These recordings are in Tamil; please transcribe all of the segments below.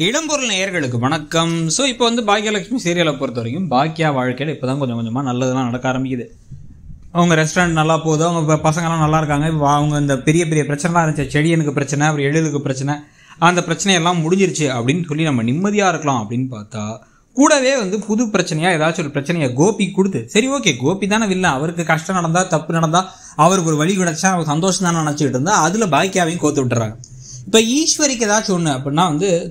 இடம்பொருள் நேயர்களுக்கு வணக்கம். ஸோ இப்போ பாக்கியலட்சுமி சீரியலை பொறுத்த வரைக்கும் பாக்கியா வாழ்க்கையில் இப்போ தான் கொஞ்சம் கொஞ்சமாக நல்லதெல்லாம் நடக்க ஆரம்பிக்குது. அவங்க ரெஸ்டாரண்ட் நல்லா போகுது, அவங்க பசங்கள்லாம் நல்லா இருக்காங்க. அவங்க இந்த பெரிய பெரிய பிரச்சனைலாம் இருந்துச்சு, செடியனுக்கு பிரச்சனை, அப்புறம் எழிலுக்கு பிரச்சனை, அந்த பிரச்சனையெல்லாம் முடிஞ்சிருச்சு அப்படின்னு சொல்லி நம்ம நிம்மதியாக இருக்கலாம் அப்படின்னு பார்த்தா கூடவே புது பிரச்சனையாக ஏதாச்சும் ஒரு பிரச்சனையை கோபி கொடுத்து, சரி ஓகே கோபி தானே வில்லை, அவருக்கு கஷ்டம் நடந்தால் தப்பு நடந்தால் அவருக்கு ஒரு வழி கிடைச்சா அவர் சந்தோஷம் தானே நினச்சிக்கிட்டு இருந்தால் அதில் பாக்கியாவையும் கோத்து விட்டுறாங்க. இப்போ ஈஸ்வரிக்கு ஏதாச்சும் ஒன்று அப்படின்னா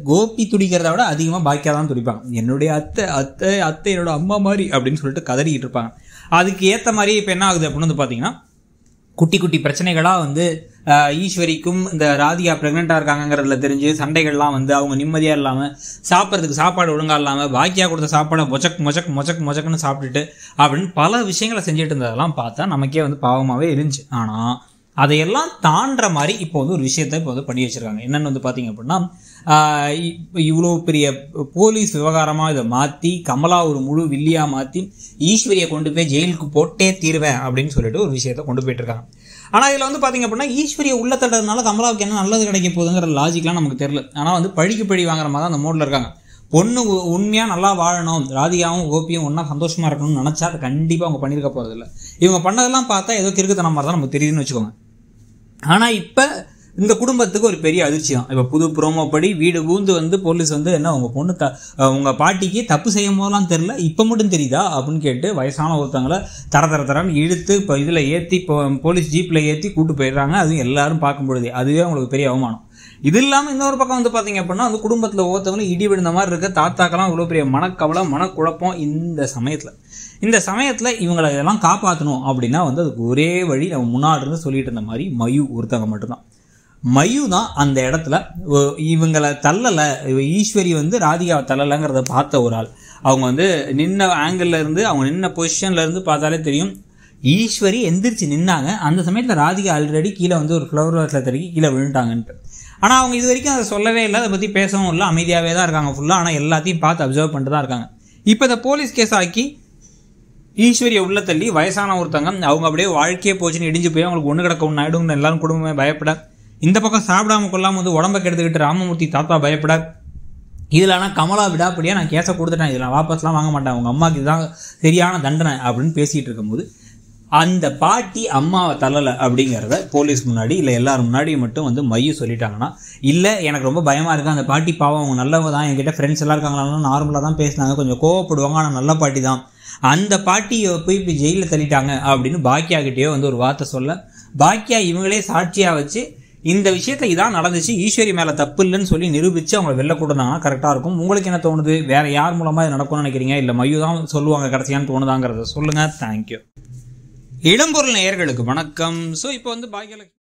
கோபி துடிக்கிறத விட அதிகமாக பாக்கியா தான் துடிப்பாங்க. என்னுடைய அத்தை அத்தை அத்தை என்னோட அம்மா மாதிரி அப்படின்னு சொல்லிட்டு கதறிக்கிட்டு இருப்பாங்க. அதுக்கு ஏற்ற மாதிரி இப்போ என்ன ஆகுது அப்படின்னு பார்த்தீங்கன்னா குட்டி குட்டி பிரச்சனைகளாக ஈஸ்வரிக்கும் இந்த ராதிகா ப்ரெக்னெண்ட்டாக இருக்காங்கிறதுல தெரிஞ்சு சண்டைகள்லாம் அவங்க நிம்மதியாக இல்லாமல் சாப்பிட்றதுக்கு சாப்பாடு ஒழுங்காக இல்லாமல் பாக்கியா கொடுத்த சாப்பாடை மொச்சக்குன்னு சாப்பிட்டுட்டு அப்படின்னு பல விஷயங்களை செஞ்சுட்டு இருந்ததெல்லாம் பார்த்தா நமக்கே பாவமாகவே இருந்துச்சு. ஆனால் அதையெல்லாம் தாண்டுற மாதிரி இப்போ ஒரு விஷயத்தை இப்போ பண்ணி வச்சுருக்காங்க. என்னென்னு பார்த்தீங்க அப்படின்னா இவ்வளோ பெரிய போலீஸ் விவகாரமாக இதை மாற்றி கமலா ஒரு முழு வில்லியாக மாற்றி ஈஸ்வரியை கொண்டு போய் ஜெயிலுக்கு போட்டே தீருவேன் அப்படின்னு சொல்லிட்டு ஒரு விஷயத்தை கொண்டு போயிட்டுருக்காங்க. ஆனால் இதில் பார்த்தீங்க அப்படின்னா ஈஸ்வரியை உள்ள தட்டுறதுனால கமலாவுக்கு என்ன நல்லது கிடைக்க போகுதுங்கிற லாஜிக்லாம் நமக்கு தெரியல. ஆனால் பழிக்கு பழி வாங்குற மாதிரி தான் அந்த மோடில் இருக்காங்க. பொண்ணு உண்மையாக நல்லா வாழணும், ராதிகாவும் கோபியும் ஒன்றா சந்தோஷமாக இருக்கணும்னு நினச்சா அதை கண்டிப்பாக அவங்க பண்ணியிருக்க போகிறதில்ல. இவங்க பண்ணதெல்லாம் பார்த்தா ஏதோ கிறுக்குத்தனம் மாதிரி தான் நமக்கு தெரியுதுன்னு வச்சுக்கோங்க. ஆனால் இப்போ இந்த குடும்பத்துக்கு ஒரு பெரிய அதிர்ச்சி தான். இப்போ புது ப்ரோமோ படி வீடு பூந்து போலீஸ் என்ன உங்கள் பொண்ணு உங்கள் பாட்டிக்கு தப்பு செய்யும் போதெல்லாம் தெரில, இப்போ மட்டும் தெரியுதா அப்படின்னு கேட்டு வயசான ஒருத்தவங்களை தரன்னு இழுத்து இப்போ இதில் ஏற்றி போலீஸ் ஜீப்பில் ஏற்றி கூட்டு போயிடுறாங்க. அதுவும் எல்லாரும் பார்க்கும்பொழுது அதுவே அவங்களுக்கு பெரிய அவமானம். இது இல்லாமல் இன்னொரு பக்கம் பார்த்தீங்க அப்படின்னா குடும்பத்தில் ஒவ்வொருத்தவங்களும் இடி விழுந்த மாதிரி இருக்க தாத்தாக்கெல்லாம் இவ்வளோ பெரிய மனக்கவலை மனக்குழப்பம். இந்த சமயத்தில் இவங்களை இதெல்லாம் காப்பாற்றணும் அப்படின்னா அதுக்கு ஒரே வழி நம்ம முன்னாடி இருந்து சொல்லிட்டு இருந்த மாதிரி மயு ஒருத்தவங்க மட்டும்தான். மயு தான் அந்த இடத்துல இவங்களை தள்ளலை, ஈஸ்வரி ராதிகாவை தள்ளலைங்கிறத பார்த்த ஒரு ஆள். அவங்க நின்ன ஆங்கிள் இருந்து அவங்க நின்ன பொசிஷன்ல இருந்து பார்த்தாலே தெரியும் ஈஸ்வரி எந்திரிச்சு நின்னாங்க. அந்த சமயத்தில் ராதிகா ஆல்ரெடி கீழே ஒரு ஃப்ளவர் வாஸில் தடுக்கி கீழே விழுந்துட்டாங்கன்ட்டு. ஆனால் அவங்க இது வரைக்கும் அதை சொல்லவே இல்லை, அதை பற்றி பேசவும் இல்லை, அமைதியாகவே தான் இருக்காங்க ஃபுல்லாக. ஆனால் எல்லாத்தையும் பார்த்து அப்சர்வ் பண்ணிட்டு தான் இருக்காங்க. இப்போ இந்த போலீஸ் கேஸ் ஆக்கி ஈஸ்வரியை உள்ள தள்ளி வயசான ஒருத்தவங்க அவங்க அப்படியே வாழ்க்கையே போச்சுன்னு இடிஞ்சு போய் அவங்களுக்கு ஒன்று கிடக்க ஒன்று ஆயிடும்னு எல்லாரும் குடும்பமே பயப்பட, இந்த பக்கம் சாப்பிடாம கொள்ளாம உடம்பை கெடுத்துக்கிட்டு ராமமூர்த்தி தாத்தா பயப்பட, இதில் ஆனால் கமலா விடாப்படியாக நான் கேஸை கொடுத்துட்டேன், இதில் நான் வாபஸ்லாம் வாங்க மாட்டேன், அவங்க அம்மாவுக்கு இதுதான் சரியான தண்டனை அப்படின்னு பேசிகிட்டு இருக்கும்போது அந்த பாட்டி அம்மாவை தள்ளலை அப்படிங்கிறத போலீஸ் முன்னாடி இல்லை எல்லாரும் முன்னாடி மட்டும் மயு சொல்லிட்டாங்கன்னா, இல்லை எனக்கு ரொம்ப பயமாக இருக்குது, அந்த பாட்டி பாவம் அவங்க நல்லவங்க தான், என்கிட்ட ஃப்ரெண்ட்ஸ் எல்லாம் இருக்காங்களாலும் நார்மலாக தான் பேசினாங்க, கொஞ்சம் கோவப்படுவாங்க, ஆனால் நல்ல பாட்டி தான், அந்த பாட்டியை போய் இப்படி ஜெயிலில் தள்ளிட்டாங்க அப்படின்னு பாக்கியா கிட்டேயோ ஒரு வார்த்தை சொல்ல, பாக்கியா இவங்களே சாட்சியாக வச்சு இந்த விஷயத்தை இதான் நடந்துச்சு, ஈஸ்வரி மேலே தப்பு இல்லைன்னு சொல்லி நிரூபித்து அவங்களை வெளில கூட்டினாங்கன்னா கரெக்டாக இருக்கும். உங்களுக்கு என்ன தோணுது? வேறு யார் மூலமாக இது நடக்கும்னு நினைக்கிறீங்க? இல்லை மயு தான் சொல்லுவாங்க கடைசியான்னு தோணுதாங்கிறத சொல்லுங்கள். தேங்க்யூ. இடம்பொருள் நேயர்களுக்கு வணக்கம். ஸோ இப்போ பாக்கியலட்சுமி